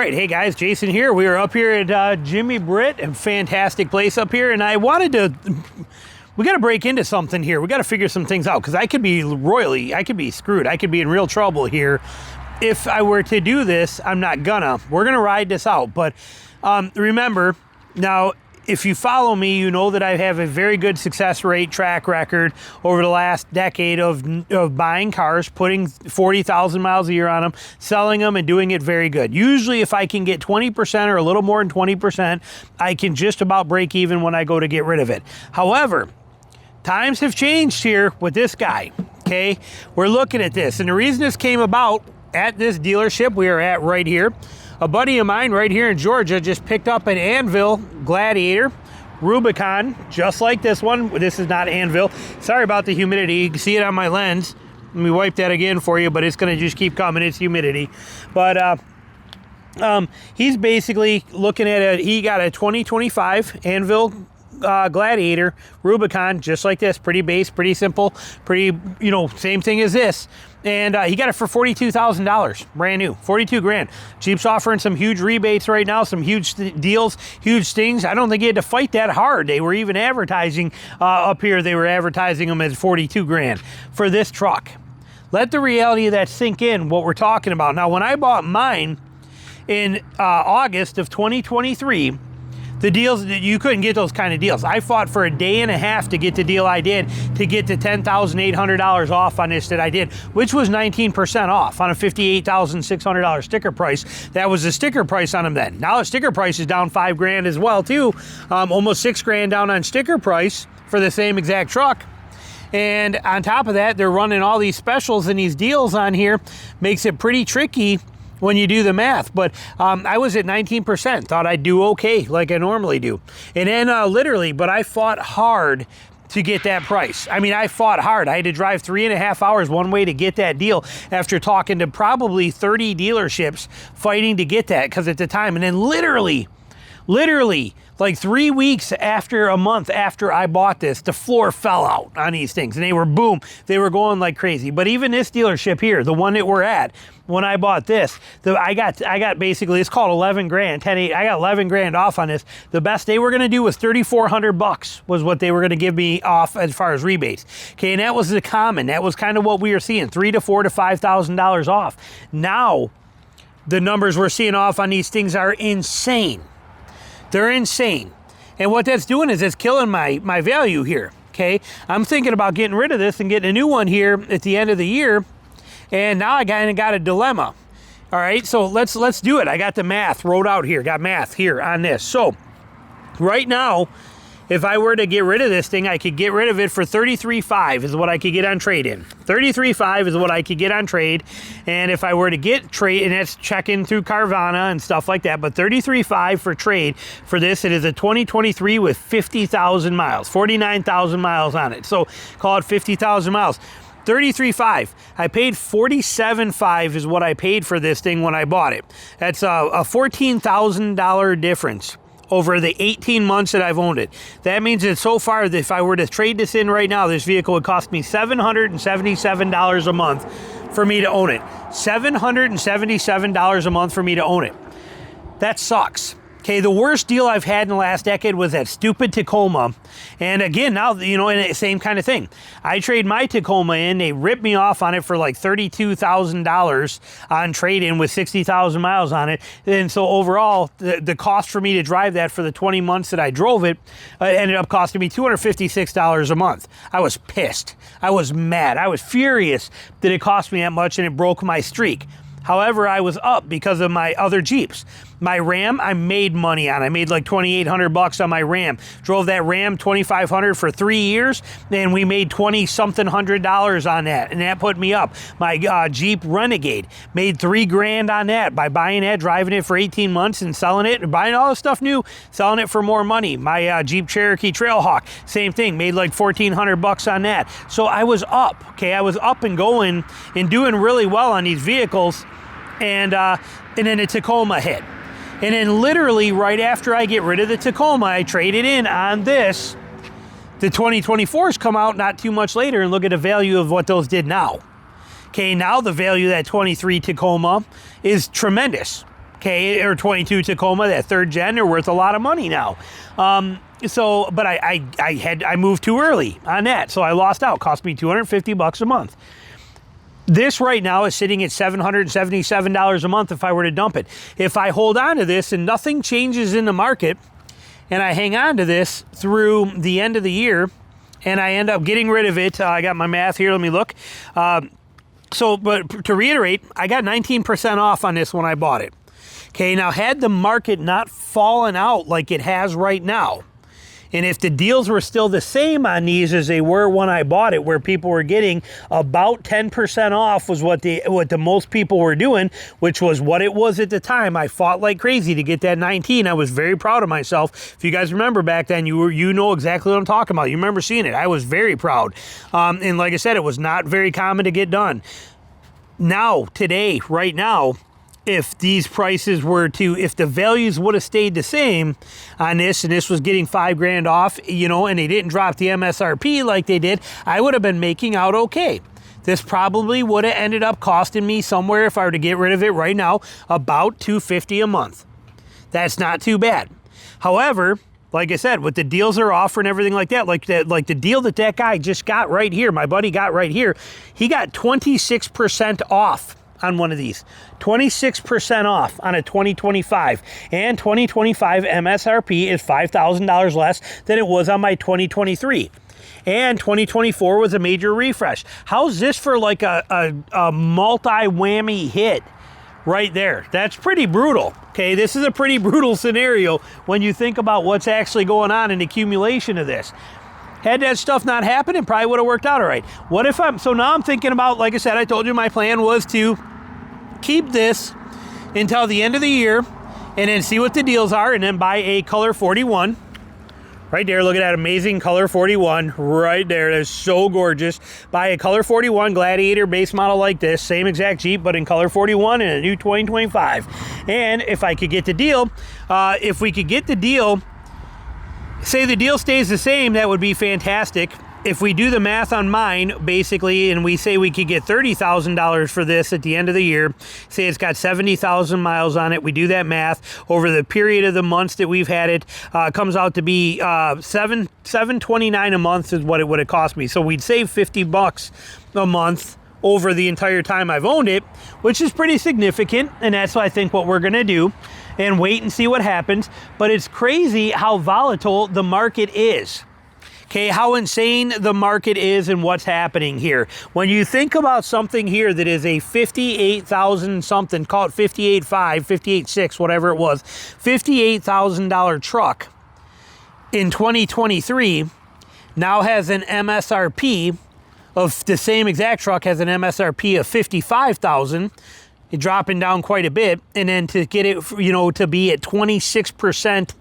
right, hey guys, Jason here. We are up here at Jimmy Britt, a fantastic place up here, and I wanted to, we got to break into something here. We got to figure some things out, because I could be screwed. I could be in real trouble here. If I were to do this, I'm not gonna. We're gonna ride this out, but remember, now, if you follow me, you know that I have a very good success rate track record over the last decade of buying cars, putting 40,000 miles a year on them, selling them, and doing it very good. Usually, if I can get 20% or a little more than 20%, I can just about break even when I go to get rid of it. However, times have changed here with this guy, okay? We're looking at this, and the reason this came about at this dealership we are at right here, a buddy of mine right here in Georgia just picked up an Anvil Gladiator Rubicon, just like this one. This is not Anvil. Sorry about the humidity. You can see it on my lens. Let me wipe that again for you, but it's going to just keep coming. It's humidity. But he's basically looking at he got a 2025 Anvil Gladiator Rubicon, just like this. Pretty base, pretty simple, pretty, same thing as this. And he got it for $42,000, brand new, 42 grand. Jeep's offering some huge rebates right now, some huge deals, huge things. I don't think he had to fight that hard. They were even advertising up here. They were advertising them as 42 grand for this truck. Let the reality of that sink in, what we're talking about. Now, when I bought mine in August of 2023, the deals, you couldn't get those kind of deals. I fought for a day and a half to get the deal I did, to get the $10,800 off on this that I did, which was 19% off on a $58,600 sticker price. That was the sticker price on them then. Now the sticker price is down 5 grand as well too. Almost 6 grand down on sticker price for the same exact truck. And on top of that, they're running all these specials and these deals on here. Makes it pretty tricky when you do the math. But I was at 19%, thought I'd do okay like I normally do. And then but I fought hard to get that price. I mean, I fought hard. I had to drive 3.5 hours one way to get that deal after talking to probably 30 dealerships fighting to get that, because at the time, and then literally, like 3 weeks after, a month after I bought this, the floor fell out on these things, and they were going like crazy. But even this dealership here, the one that we're at, when I bought this, I got basically, it's called 11 grand, 10.8. I got 11 grand off on this. The best they were going to do was $3,400 was what they were going to give me off as far as rebates. Okay, and that was the common. That was kind of what we were seeing, $3,000 to $4,000 to $5,000 off. Now, the numbers we're seeing off on these things are insane. They're insane. And what that's doing is it's killing my value here, okay? I'm thinking about getting rid of this and getting a new one here at the end of the year. And now I kind of got a dilemma. All right, so let's do it. I got the math wrote out here. Got math here on this. So right now, if I were to get rid of this thing, I could get rid of it for $33,500 is what I could get on trade-in. $33,500 is what I could get on trade. And if I were to get trade, and that's checking through Carvana and stuff like that, but $33,500 for trade for this. It is a 2023 with 50,000 miles, 49,000 miles on it. So call it 50,000 miles. $33,500. I paid $47,500 is what I paid for this thing when I bought it. That's a $14,000 difference over the 18 months that I've owned it. That means that so far, if I were to trade this in right now, this vehicle would cost me $777 a month for me to own it. $777 a month for me to own it. That sucks. Okay, the worst deal I've had in the last decade was that stupid Tacoma. And again, now, and same kind of thing. I trade my Tacoma in, they ripped me off on it for like $32,000 on trade-in with 60,000 miles on it. And so overall, the cost for me to drive that for the 20 months that I drove it ended up costing me $256 a month. I was pissed. I was mad. I was furious that it cost me that much and it broke my streak. However, I was up because of my other Jeeps. My Ram, I made money on. I made like $2,800 on my Ram. Drove that Ram $2,500 for 3 years, and we made $20-something hundred on that, and that put me up. My Jeep Renegade, made $3 grand on that by buying that, driving it for 18 months and selling it, and buying all the stuff new, selling it for more money. My Jeep Cherokee Trailhawk, same thing, made like $1,400 on that. So I was up, okay? I was up and going and doing really well on these vehicles, and then the Tacoma hit. And then literally right after I get rid of the Tacoma, I trade it in on this. The 2024s come out not too much later, and look at the value of what those did now. Okay, now the value of that 23 Tacoma is tremendous. Okay, or 22 Tacoma, that 3rd gen, are worth a lot of money now. But I moved too early on that, so I lost out. Cost me $250 a month. This right now is sitting at $777 a month if I were to dump it. If I hold on to this and nothing changes in the market, and I hang on to this through the end of the year, and I end up getting rid of it, I got my math here, let me look. But to reiterate, I got 19% off on this when I bought it. Okay, now had the market not fallen out like it has right now, and if the deals were still the same on these as they were when I bought it, where people were getting about 10% off was what the most people were doing, which was what it was at the time. I fought like crazy to get that 19. I was very proud of myself. If you guys remember back then, you know exactly what I'm talking about. You remember seeing it. I was very proud. And like I said, it was not very common to get done. Now, today, right now, if these prices were to, if the values would have stayed the same on this, and this was getting $5,000 off, you know, and they didn't drop the MSRP like they did, I would have been making out okay. This probably would have ended up costing me somewhere, if I were to get rid of it right now, about $250 a month. That's not too bad. However, like I said, with the deals they're offering, everything like that, like the deal that guy just got right here, my buddy got right here, he got 26% off on one of these. 26% off on a 2025, and 2025 MSRP is $5,000 less than it was on my 2023. And 2024 was a major refresh. How's this for like a multi-whammy hit right there? That's pretty brutal. Okay, this is a pretty brutal scenario when you think about what's actually going on in accumulation of this. Had that stuff not happened, it probably would have worked out all right. What if so now I'm thinking about, like I said, I told you my plan was to keep this until the end of the year and then see what the deals are, and then buy a color 41. Right there, look at that amazing color 41 right there. That's so gorgeous. Buy a color 41 Gladiator base model like this, same exact Jeep, but in color 41 and a new 2025. And if I could get the deal, if we could get the deal, say the deal stays the same, that would be fantastic. If we do the math on mine, basically, and we say we could get $30,000 for this at the end of the year, say it's got 70,000 miles on it, we do that math over the period of the months that we've had it, comes out to be $729 a month is what it would have cost me. So we'd save $50 a month over the entire time I've owned it, which is pretty significant, and that's what I think what we're gonna do, and wait and see what happens. But it's crazy how volatile the market is. Okay, how insane the market is and what's happening here. When you think about something here that is a 58,000 something, call it 58.5, 58.6, whatever it was, $58,000 truck in 2023 now has an MSRP of the same exact truck has an MSRP of 55,000. Dropping down quite a bit, and then to get it, you know, to be at 26%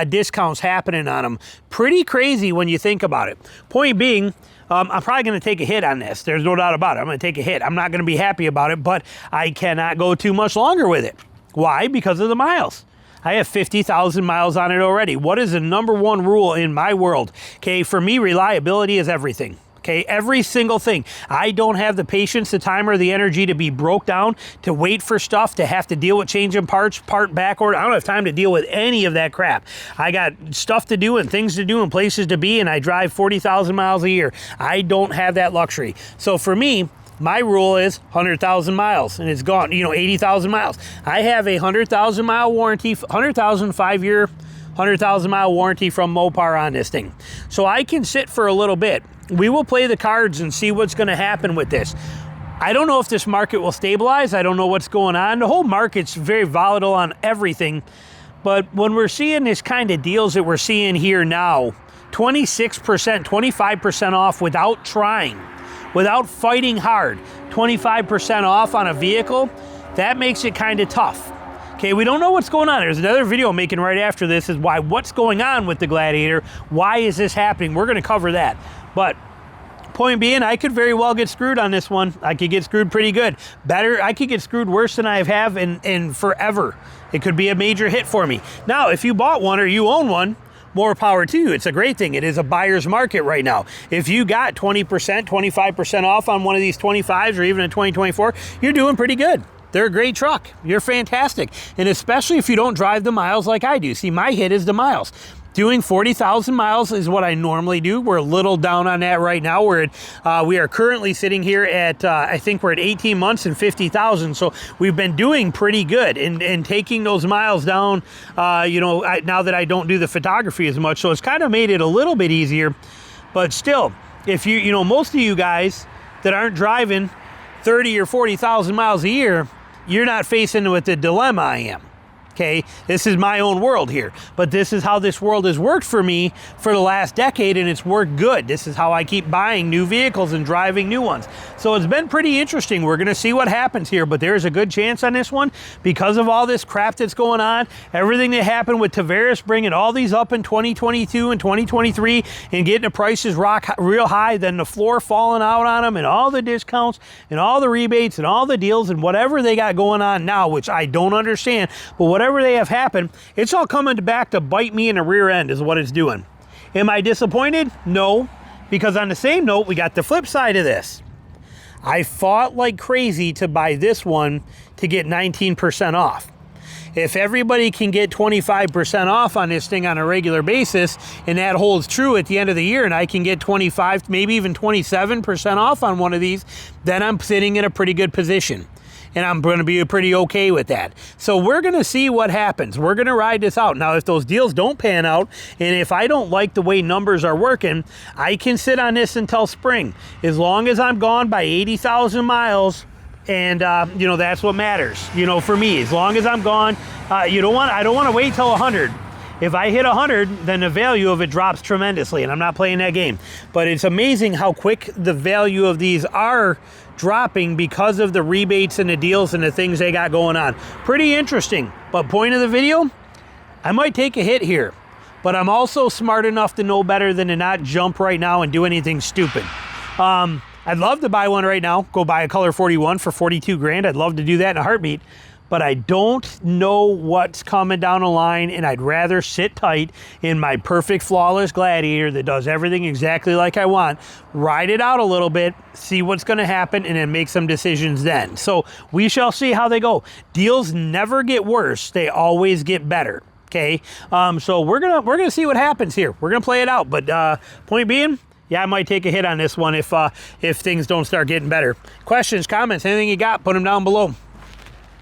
discounts happening on them. Pretty crazy when you think about it. Point being, I'm probably going to take a hit on this. There's no doubt about it. I'm going to take a hit. I'm not going to be happy about it, but I cannot go too much longer with it. Why? Because of the miles. I have 50,000 miles on it already. What is the number one rule in my world? Okay, for me, reliability is everything. Okay, every single thing. I don't have the patience, the time, or the energy to be broke down, to wait for stuff, to have to deal with changing parts, part back order. I don't have time to deal with any of that crap. I got stuff to do and things to do and places to be, and I drive 40,000 miles a year. I don't have that luxury. So for me, my rule is 100,000 miles, and it's gone, you know, 80,000 miles. I have a 100,000 mile warranty, 100,000 5-year, 100,000 mile warranty from Mopar on this thing. So I can sit for a little bit. We will play the cards and see what's going to happen with this. I don't know if this market will stabilize. I don't know what's going on. The whole market's very volatile on everything. But when we're seeing this kind of deals that we're seeing here now, 26%, 25% off without trying, without fighting hard, 25% off on a vehicle, that makes it kind of tough. Okay, we don't know what's going on. There's another video I'm making right after this is what's going on with the Gladiator. Why is this happening? We're going to cover that. But point being, I could very well get screwed on this one. I could get screwed pretty good. Better, I could get screwed worse than I have in forever. It could be a major hit for me. Now, if you bought one or you own one, more power to you. It's a great thing. It is a buyer's market right now. If you got 20%, 25% off on one of these 25s or even a 2024, you're doing pretty good. they're a great truck. You're fantastic. And especially if you don't drive the miles like I do. See, my hit is the miles. Doing 40,000 miles is what I normally do. We're a little down on that right now. We are currently sitting here at, I think we're at 18 months and 50,000. So we've been doing pretty good and taking those miles down, now that I don't do the photography as much. So it's kind of made it a little bit easier. But still, if most of you guys that aren't driving 30 or 40,000 miles a year, you're not facing with the dilemma I am. Okay, this is my own world here, but this is how this world has worked for me for the last decade, and it's worked good. This is how I keep buying new vehicles and driving new ones. So it's been pretty interesting. We're going to see what happens here, but there's a good chance on this one because of all this crap that's going on, everything that happened with Tavares bringing all these up in 2022 and 2023 and getting the prices real high, then the floor falling out on them and all the discounts and all the rebates and all the deals and whatever they got going on now, which I don't understand, but whatever they have happened, it's all coming back to bite me in the rear end is what it's doing. Am I disappointed? No, because on the same note, we got the flip side of this. I fought like crazy to buy this one to get 19% off. If everybody can get 25% off on this thing on a regular basis, and that holds true at the end of the year, and I can get 25, maybe even 27% off on one of these, then I'm sitting in a pretty good position. And I'm going to be pretty okay with that. So we're going to see what happens. We're going to ride this out. Now, if those deals don't pan out, and if I don't like the way numbers are working, I can sit on this until spring. As long as I'm gone by 80,000 miles, and that's what matters. For me, as long as I'm gone, I don't want to wait till 100. If I hit 100, then the value of it drops tremendously, and I'm not playing that game. But it's amazing how quick the value of these are dropping because of the rebates and the deals and the things they got going on. Pretty interesting. But point of the video, I might take a hit here, but I'm also smart enough to know better than to not jump right now and do anything stupid. I'd love to buy one right now, go buy a color 41 for 42 grand. I'd love to do that in a heartbeat. But I don't know what's coming down the line, and I'd rather sit tight in my perfect flawless Gladiator that does everything exactly like I want, ride it out a little bit, see what's going to happen, and then make some decisions then. So we shall see how they go. Deals never get worse, they always get better. Okay, so we're gonna see what happens here. We're gonna play it out, but point being, yeah, I might take a hit on this one if things don't start getting better. Questions, comments, anything you got, put them down below.